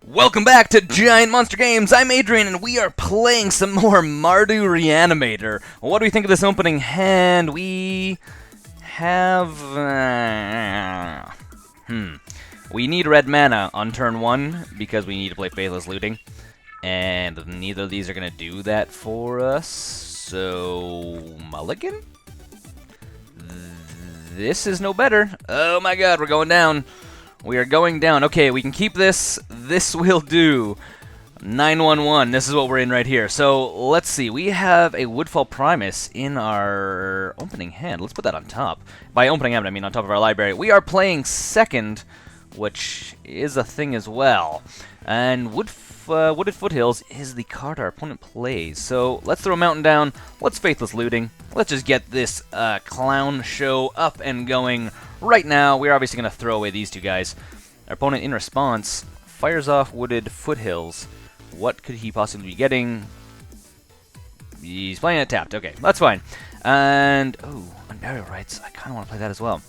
Welcome back to Giant Monster Games. I'm Adrian, and we are playing some more Mardu Reanimator. What do we think of this opening hand? We have... We need red mana on turn 1 because we need to play Faithless Looting. And neither of these are going to do that for us. So... Mulligan? This is no better. Oh my god, we're going down. We are going down. Okay, we can keep this. This will do. 911. This is what we're in right here. So, let's see. We have a Woodfall Primus in our opening hand. Let's put that on top. By opening hand, I mean on top of our library. We are playing second, which is a thing as well. And Wooded Foothills is the card our opponent plays. So, let's throw a mountain down. Let's Faithless Looting. Let's just get this clown show up and going. Right now, we're obviously going to throw away these two guys. Our opponent, in response, fires off Wooded Foothills. What could he possibly be getting? He's playing it tapped. Okay, that's fine. And, oh, Unburial Rites. I kind of want to play that as well.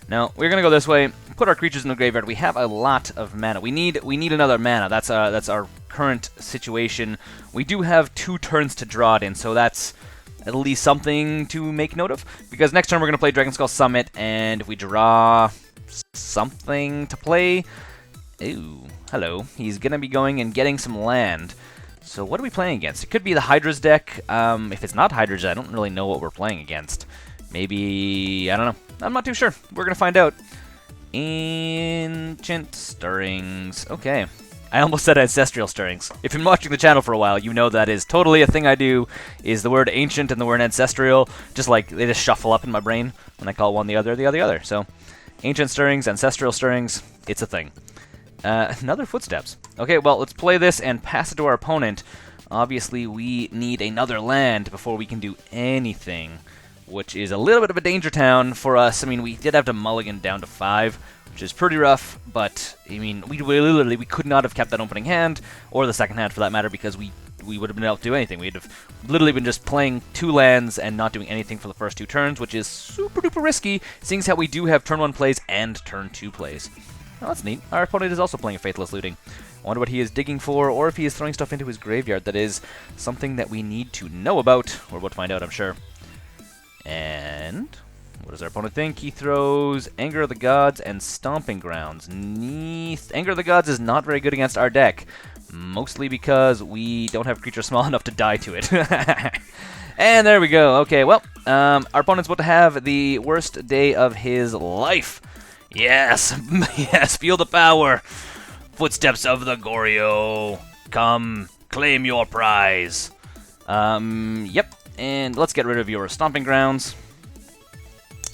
Now, we're going to go this way, put our creatures in the graveyard. We have a lot of mana. We need another mana. That's our current situation. We do have 2 turns to draw it in, so that's at least something to make note of, because next turn we're going to play Dragonskull Summit, and if we draw something to play... Ooh, hello. He's going to be going and getting some land. So what are we playing against? It could be the Hydra's deck. If it's not Hydra's, I don't really know what we're playing against. Maybe... I don't know. I'm not too sure. We're going to find out. Ancient Stirrings. Okay. I almost said Ancestral Stirrings. If you've been watching the channel for a while, you know that is totally a thing I do, is the word Ancient and the word Ancestral, just like, they just shuffle up in my brain when I call one the other. So, Ancient Stirrings, Ancestral Stirrings, it's a thing. Another Footsteps. Okay, well, let's play this and pass it to our opponent. Obviously, we need another land before we can do anything, which is a little bit of a danger town for us. I mean, we did have to mulligan down to 5, which is pretty rough, but, I mean, we could not have kept that opening hand, or the second hand for that matter, because we would have been able to do anything. We'd have literally been just playing 2 lands and not doing anything for the first 2 turns, which is super duper risky, seeing as how we do have turn 1 plays and turn 2 plays. Well, that's neat. Our opponent is also playing a Faithless Looting. I wonder what he is digging for, or if he is throwing stuff into his graveyard. That is something that we need to know about. We're about to find out, I'm sure. And... what does our opponent think? He throws Anger of the Gods and Stomping Grounds. Anger of the Gods is not very good against our deck, mostly because we don't have creatures small enough to die to it. And there we go. Okay, well, our opponent's about to have the worst day of his life. Yes, yes, feel the power. Footsteps of the Goryo. Come, claim your prize. Yep, and let's get rid of your Stomping Grounds.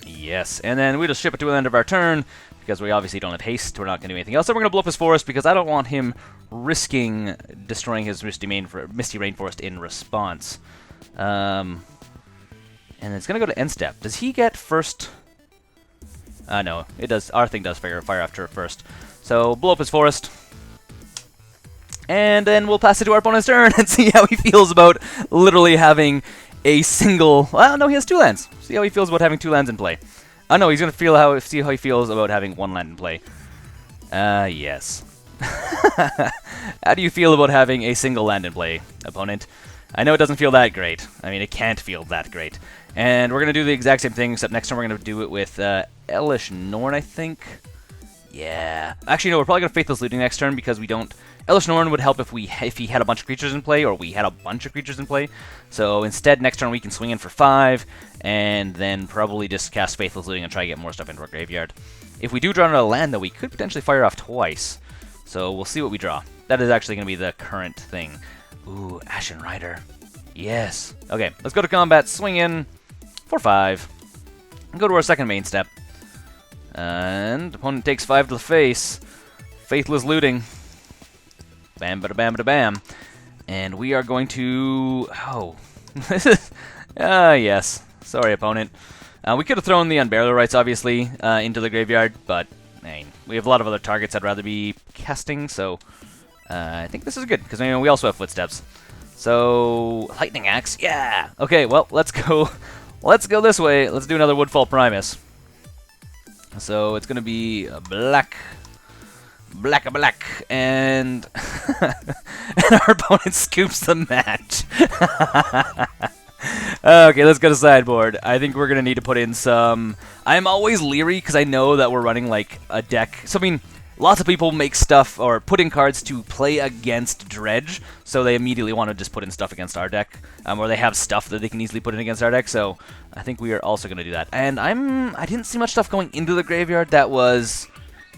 Yes, and then we just ship it to the end of our turn, because we obviously don't have haste, we're not going to do anything else. So we're going to blow up his forest, because I don't want him risking destroying his Misty Rainforest in response. And it's going to go to end step. Does he get first? No, it does. Our thing does fire after first. So, blow up his forest. And then we'll pass it to our opponent's turn and see how he feels about literally having a single... Well, no, he has 2 lands. See how he feels about having 2 lands in play. Oh, no, he's going to see how he feels about having 1 land in play. Yes. How do you feel about having a single land in play, opponent? I know it doesn't feel that great. I mean, it can't feel that great. And we're going to do the exact same thing, except next time we're going to do it with Elesh Norn, I think. Yeah. Actually, no, we're probably going to Faithless Looting next turn, because we don't... Elesh Norn would help if he had a bunch of creatures in play, or we had a bunch of creatures in play. So instead, next turn we can swing in for 5, and then probably just cast Faithless Looting and try to get more stuff into our graveyard. If we do draw another land, though, we could potentially fire off twice. So we'll see what we draw. That is actually going to be the current thing. Ooh, Ashen Rider. Yes. Okay, let's go to combat, swing in for 5, and go to our second main step. And opponent takes 5 to the face. Faithless Looting. Bam, bada, bam, bada, bam. And we are going to... Oh. This is... yes. Sorry, opponent. We could have thrown the Unburial Rites, obviously, into the graveyard, but, I mean, we have a lot of other targets I'd rather be casting, so I think this is good, because we also have Footsteps. So, Lightning Axe, yeah! Okay, well, let's go this way. Let's do another Woodfall Primus. So, it's going to be black, and and our opponent scoops the match. Okay, let's go to sideboard. I think we're going to need to put in some... I'm always leery because I know that we're running like a deck. So, I mean, lots of people make stuff or put in cards to play against Dredge, so they immediately want to just put in stuff against our deck, or they have stuff that they can easily put in against our deck, so I think we are also going to do that. And I didn't see much stuff going into the graveyard that was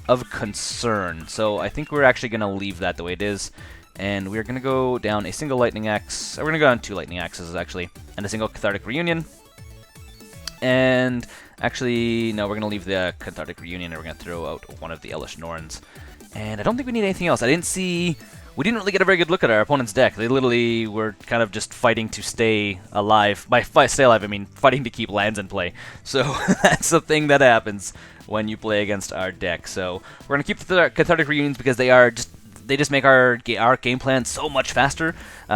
of concern, so I think we're actually going to leave that the way it is. And we're going to go down a single Lightning Axe. We're going to go down 2 Lightning Axes, actually. And a single Cathartic Reunion. And actually, no, we're going to leave the Cathartic Reunion, and we're going to throw out one of the Elesh Norns. And I don't think we need anything else. We didn't really get a very good look at our opponent's deck. They literally were kind of just fighting to stay alive. By stay alive, I mean fighting to keep lands in play. So that's the thing that happens when you play against our deck. So we're going to keep the Cathartic Reunions because they just make our game plan so much faster.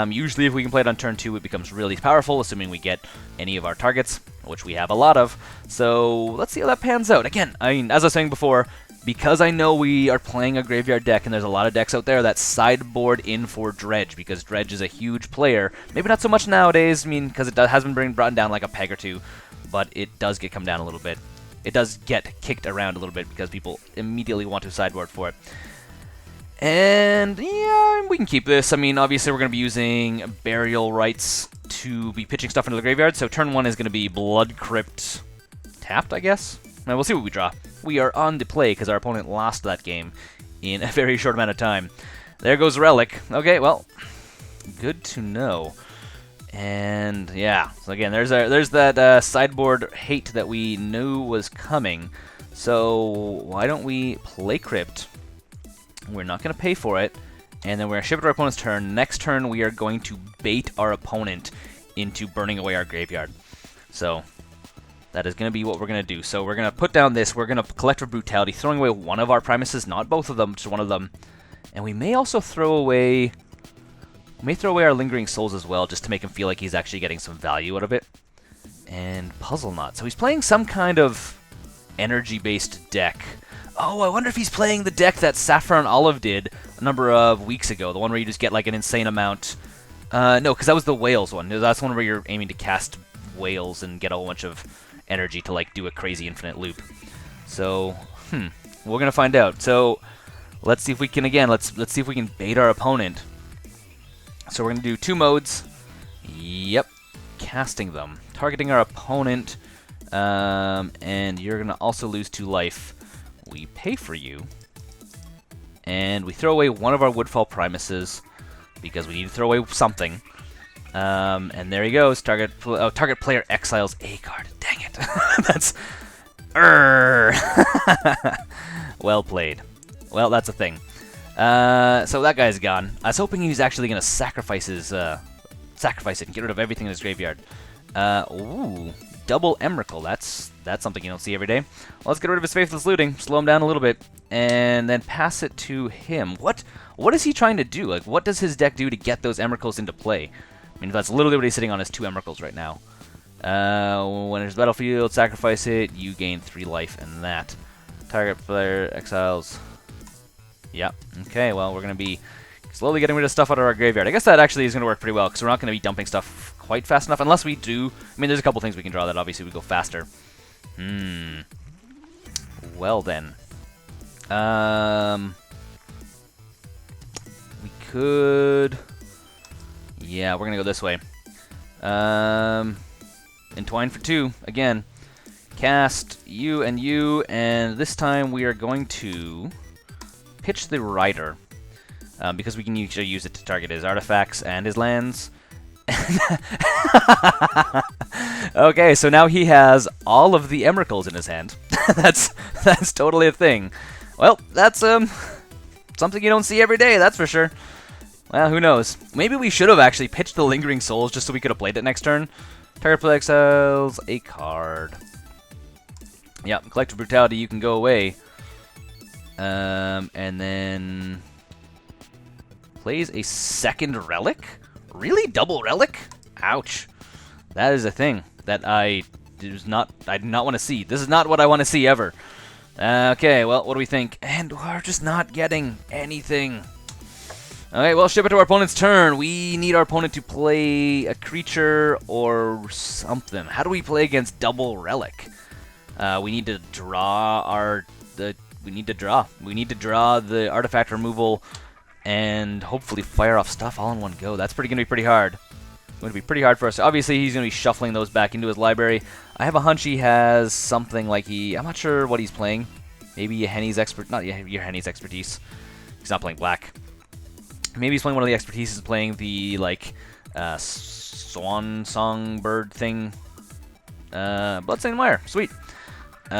Usually if we can play it on turn 2, it becomes really powerful, assuming we get any of our targets, which we have a lot of. So let's see how that pans out. Again, I mean, as I was saying before, because I know we are playing a graveyard deck, and there's a lot of decks out there that sideboard in for Dredge, because Dredge is a huge player. Maybe not so much nowadays, I mean, because it has been brought down like a peg or two, but it does get come down a little bit. It does get kicked around a little bit because people immediately want to sideboard for it. And, yeah, we can keep this. I mean, obviously we're going to be using Burial Rites to be pitching stuff into the graveyard, so turn 1 is going to be Blood Crypt tapped, I guess? Now, we'll see what we draw. We are on the play because our opponent lost that game in a very short amount of time. There goes Relic. Okay, well, good to know. And, yeah, so again, there's that sideboard hate that we knew was coming. So, why don't we play Crypt? We're not going to pay for it, and then we're going to ship it to our opponent's turn. Next turn, we are going to bait our opponent into burning away our graveyard. So, that is going to be what we're going to do. So, we're going to put down this. We're going to Collective Brutality, throwing away one of our Primuses, not both of them, just one of them. And we may also throw away... We may throw away our Lingering Souls as well, just to make him feel like he's actually getting some value out of it. And Puzzle Knot. So, he's playing some kind of energy-based deck. Oh, I wonder if he's playing the deck that Saffron Olive did a number of weeks ago. The one where you just get like an insane amount. No, because that was the Whales one. That's one where you're aiming to cast Whales and get a whole bunch of energy to like do a crazy infinite loop. So, we're gonna find out. So, let's see if we can let's see if we can bait our opponent. So we're gonna do 2 modes. Yep, casting them, targeting our opponent, and you're gonna also lose 2 life. We pay for you, and we throw away one of our Woodfall Primuses because we need to throw away something. And there he goes. Target player exiles a card. Dang it! That's well played. Well, that's a thing. So that guy's gone. I was hoping he was actually going to sacrifice it and get rid of everything in his graveyard. Ooh. Double Emrakul, that's something you don't see every day. Well, let's get rid of his Faithless Looting, slow him down a little bit, and then pass it to him. What is he trying to do? Like, what does his deck do to get those Emrakuls into play? I mean, that's literally what he's sitting on, is 2 Emrakuls right now. When there's battlefield, sacrifice it, you gain 3 life and that. Target player exiles. Yep, okay, well, we're going to be slowly getting rid of stuff out of our graveyard. I guess that actually is going to work pretty well, because we're not going to be dumping stuff quite fast enough, unless we do. I mean, there's a couple things we can draw that obviously we go faster. Well then. We could... Yeah, we're going to go this way. Entwine for 2, again. Cast you, and this time we are going to pitch the Rider. Because we can usually use it to target his artifacts and his lands. Okay, so now he has all of the Emrakuls in his hand. that's totally a thing. Well, that's something you don't see every day, that's for sure. Well, who knows? Maybe we should have actually pitched the Lingering Souls just so we could have played it next turn. Target player exiles a card. Yep, Collective Brutality, you can go away. And then plays a second Relic? Really? Double Relic? Ouch. That is a thing that I do not want to see. This is not what I want to see ever. Okay, well, what do we think? And we're just not getting anything. Okay, well, ship it to our opponent's turn. We need our opponent to play a creature or something. How do we play against double relic? We need to draw we need to draw the artifact removal and hopefully fire off stuff all in one go. That's going to be pretty hard. It's going to be pretty hard for us. Obviously, he's going to be shuffling those back into his library. I have a hunch he has something like I'm not sure what he's playing. Maybe a Henny's not your Henny's Expertise. He's not playing black. Maybe he's playing one of the Expertise. Playing the Swan Song Bird thing. Bloodstained Mire. Sweet. Do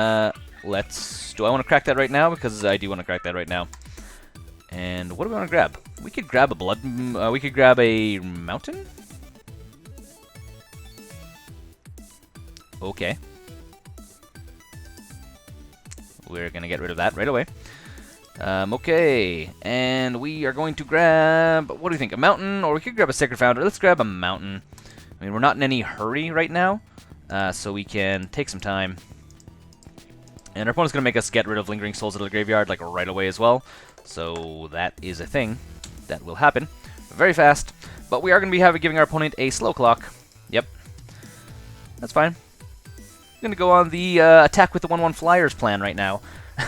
I want to crack that right now? Because I do want to crack that right now. And what do we want to grab? We could grab a we could grab a mountain? Okay. We're going to get rid of that right away. Okay. And we are going to grab, what do you think, a mountain? Or we could grab a Sacred Founder. Let's grab a mountain. I mean, we're not in any hurry right now. So we can take some time. And our opponent's going to make us get rid of Lingering Souls out of the graveyard right away as well. So that is a thing that will happen very fast. But we are going to be giving our opponent a slow clock. Yep. That's fine. I'm going to go on the attack with the 1/1 Flyers plan right now,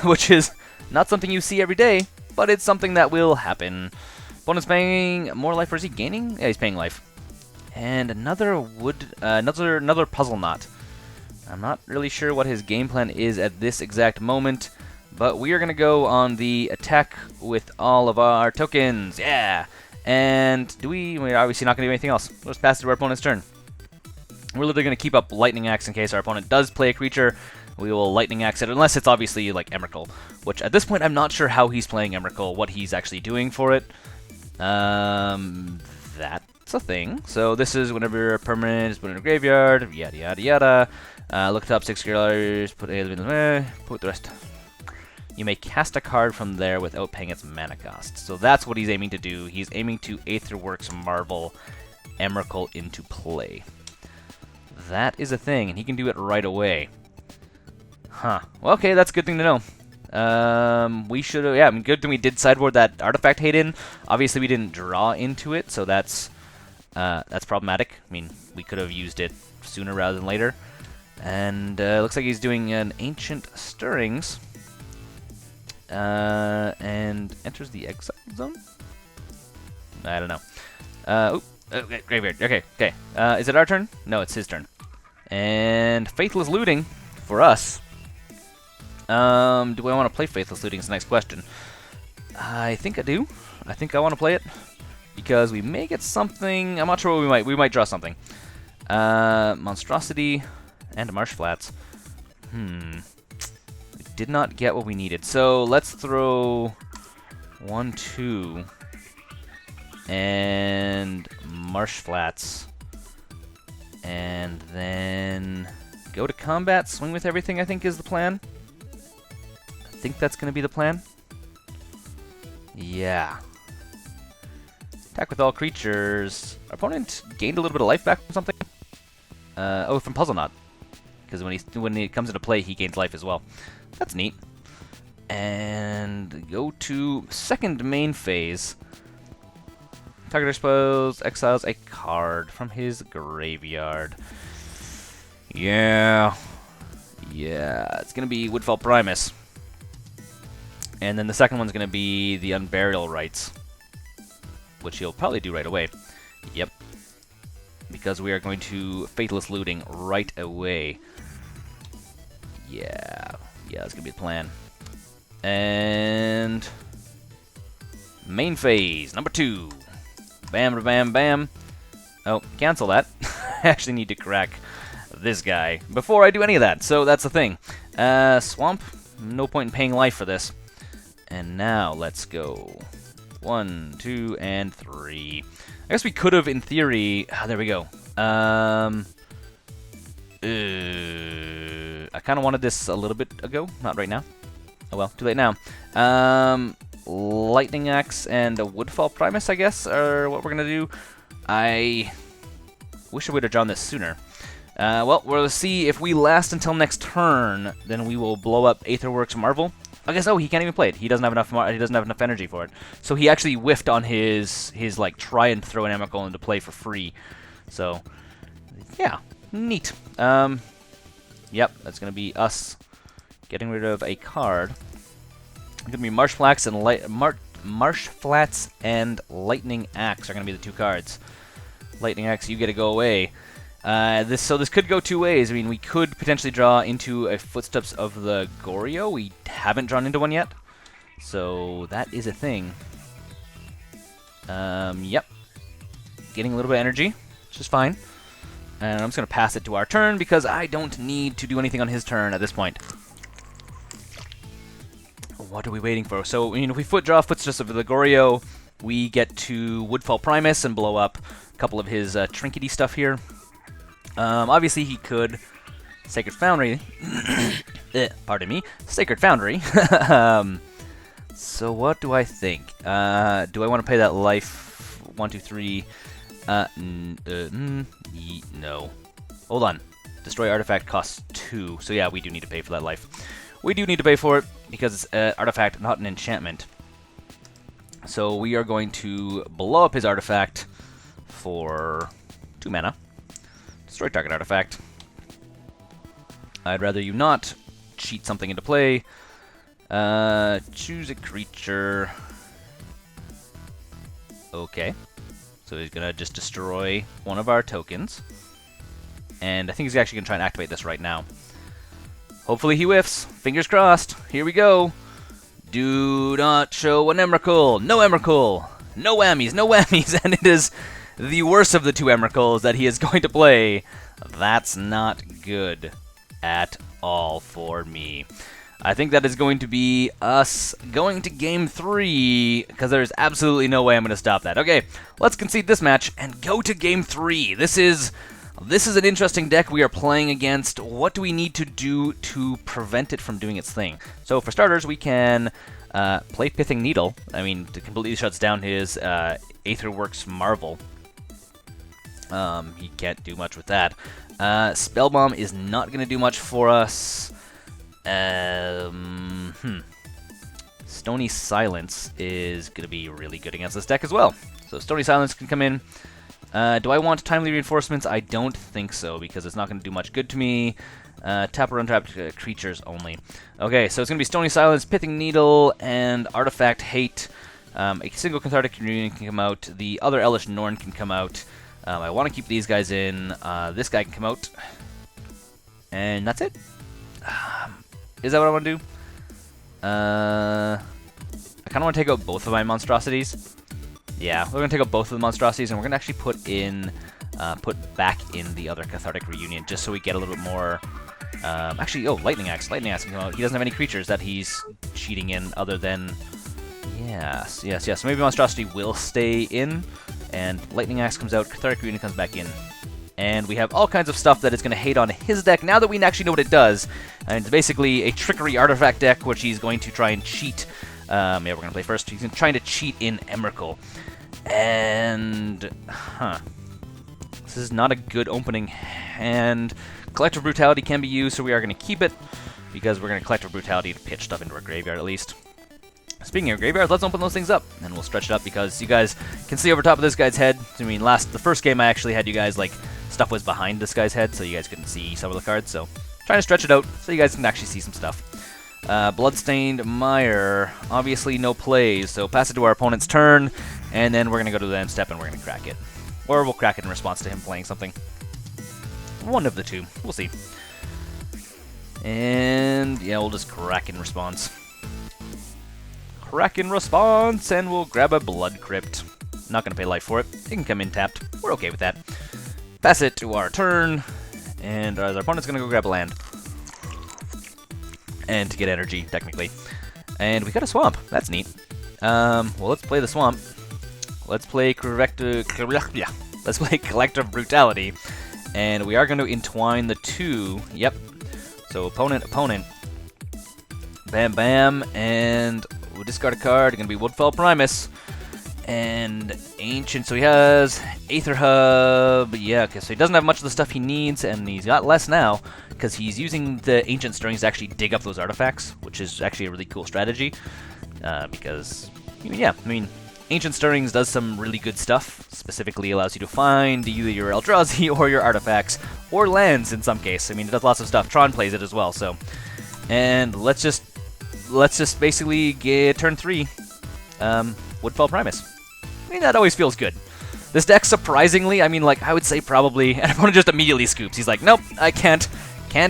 which is not something you see every day, but it's something that will happen. Opponent's paying more life, or is he gaining? Yeah, he's paying life. And another another puzzle knot. I'm not really sure what his game plan is at this exact moment, but we are going to go on the attack with all of our tokens. Yeah! And we're obviously not going to do anything else. We'll just pass it to our opponent's turn. We're literally going to keep up Lightning Axe in case our opponent does play a creature. We will Lightning Axe it, unless it's obviously like Emrakul, which at this point I'm not sure how he's playing Emrakul, what he's actually doing for it. That's a thing. So this is whenever a permanent is put in a graveyard, yada yada yada. Look at the top 6 colors, put the rest. You may cast a card from there without paying its mana cost. So that's what he's aiming to do. He's aiming to Aetherworks Marvel Emrakul into play. That is a thing, and he can do it right away. Huh. Well, okay, that's a good thing to know. We should have, yeah, I mean, good thing we did sideboard that artifact hate in. Obviously, we didn't draw into it, so that's problematic. I mean, we could have used it sooner rather than later. And looks like he's doing an Ancient Stirrings. And enters the exile zone? I don't know. Okay, graveyard. Okay. Is it our turn? No, it's his turn. And Faithless Looting for us. Do I want to play Faithless Looting is the next question. I think I do. I think I want to play it. Because we may get something. I'm not sure what we might. We might draw something. Monstrosity and Marsh Flats. We did not get what we needed. So let's throw 1, 2, and Marsh Flats. And then go to combat, swing with everything, I think is the plan. I think that's going to be the plan. Yeah. Attack with all creatures. Our opponent gained a little bit of life back from something. Oh, from Puzzle Knot. Because when he comes into play, he gains life as well. That's neat. And go to second main phase. Target explodes, exiles a card from his graveyard. Yeah, it's going to be Woodfall Primus. And then the second one's going to be the Unburial Rites, which he'll probably do right away. Yep. Because we are going to Faithless Looting right away. Yeah, that's going to be the plan. And main phase, number 2. Bam, bam, bam. Oh, cancel that. I actually need to crack this guy before I do any of that, so that's the thing. Swamp, no point in paying life for this. And now, let's go. 1, 2, and 3. I guess we could have, in theory... there we go. I kind of wanted this a little bit ago. Not right now. Oh well, too late now. Lightning Axe and a Woodfall Primus, I guess, are what we're going to do. I wish I would have drawn this sooner. Well, we'll see if we last until next turn, then we will blow up Aetherworks Marvel I guess he can't even play it. He doesn't have enough. He doesn't have enough energy for it. So he actually whiffed on his like try and throw an Emrakul into play for free. So yeah, neat. Yep, that's gonna be us getting rid of a card. It's gonna be Marsh Flats and Lightning Axe are gonna be the two cards. Lightning Axe, you get to go away. This could go two ways. I mean, we could potentially draw into a Footsteps of the Goryo. We haven't drawn into one yet, so that is a thing. Yep. Getting a little bit of energy, which is fine. And I'm just going to pass it to our turn because I don't need to do anything on his turn at this point. What are we waiting for? So, I mean, if we draw Footsteps of the Goryo, we get to Woodfall Primus and blow up a couple of his trinkety stuff here. Obviously, he could Sacred Foundry. Pardon me, Sacred Foundry. So what do I think? Do I want to pay that life? 1, 2, 3. No. Hold on. Destroy artifact costs 2. So yeah, we do need to pay for that life. We do need to pay for it because it's an artifact, not an enchantment. So we are going to blow up his artifact for 2 mana. Destroy target artifact. I'd rather you not cheat something into play. Choose a creature. Okay. So he's going to just destroy one of our tokens. And I think he's actually going to try and activate this right now. Hopefully he whiffs. Fingers crossed. Here we go. Do not show an Emrakul. No Emrakul. No whammies. No whammies. And it is the worst of the 2 Emrakuls that he is going to play. That's not good at all for me. I think that is going to be us going to game 3, because there's absolutely no way I'm going to stop that. Okay, let's concede this match and go to game 3. This is an interesting deck we are playing against. What do we need to do to prevent it from doing its thing? So for starters, we can play Pithing Needle. I mean, it completely shuts down his Aetherworks Marvel. He can't do much with that. Spell Bomb is not going to do much for us. Stony Silence is going to be really good against this deck as well. So Stony Silence can come in. Do I want Timely Reinforcements? I don't think so, because it's not going to do much good to me. Tap or untapped creatures only. Okay, so it's going to be Stony Silence, Pithing Needle, and Artifact Hate. A single Cathartic Reunion can come out. The other Elesh Norn can come out. I want to keep these guys in. This guy can come out. And that's it. Is that what I want to do? I kind of want to take out both of my monstrosities. Yeah, we're going to take out both of the monstrosities, and we're going to actually put back in the other Cathartic Reunion, just so we get a little bit more... actually, Lightning Axe. Lightning Axe can come out. He doesn't have any creatures that he's cheating in other than... Yes. So maybe Monstrosity will stay in, and Lightning Axe comes out, Cathartic Reunion comes back in. And we have all kinds of stuff that is going to hate on his deck now that we actually know what it does. And it's basically a Trickery Artifact deck, which he's going to try and cheat. Yeah, we're going to play first. He's trying to cheat in Emrakul. And... This is not a good opening hand. Collective Brutality can be used, so we are going to keep it, because we're going to Collective Brutality to pitch stuff into our graveyard at least. Speaking of graveyard, let's open those things up, and we'll stretch it up, because you guys can see over top of this guy's head. I mean, the first game I actually had you guys, like, stuff was behind this guy's head, so you guys couldn't see some of the cards, so trying to stretch it out so you guys can actually see some stuff. Bloodstained Mire, obviously no plays, so pass it to our opponent's turn, and then we're going to go to the end step and we're going to crack it. Or we'll crack it in response to him playing something. One of the two. We'll see. And yeah, we'll just crack in response. Crack in response, and we'll grab a Blood Crypt. Not going to pay life for it. It can come in tapped. We're okay with that. Pass it to our turn, and our opponent's going to go grab a land. And to get energy, technically. And we got a swamp. That's neat. Well, let's play the swamp. Let's play Collective Brutality. And we are going to entwine the two. Yep. So opponent. Bam, bam. And we'll discard a card. It's going to be Woodfall Primus. And Ancient, so he has Aether Hub, yeah, okay, so he doesn't have much of the stuff he needs, and he's got less now, because he's using the Ancient Stirrings to actually dig up those artifacts, which is actually a really cool strategy, because, yeah, I mean, Ancient Stirrings does some really good stuff, specifically allows you to find either your Eldrazi or your artifacts, or lands in some case. I mean, it does lots of stuff. Tron plays it as well, so. And let's just basically get turn 3, Woodfall Primus. I mean, that always feels good. This deck, surprisingly, I mean, like, I would say probably, and opponent just immediately scoops. He's like, nope, I can't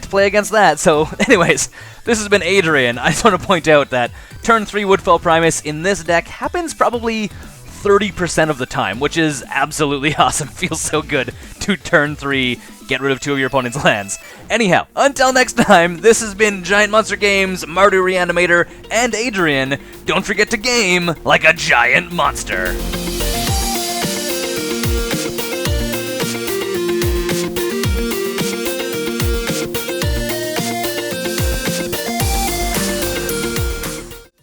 play against that. So, anyways, this has been Adrian. I just want to point out that turn 3 Woodfall Primus in this deck happens probably 30% of the time, which is absolutely awesome. Feels so good to turn 3, get rid of 2 of your opponent's lands. Anyhow, until next time, this has been Giant Monster Games, Mardu Reanimator, and Adrian. Don't forget to game like a giant monster.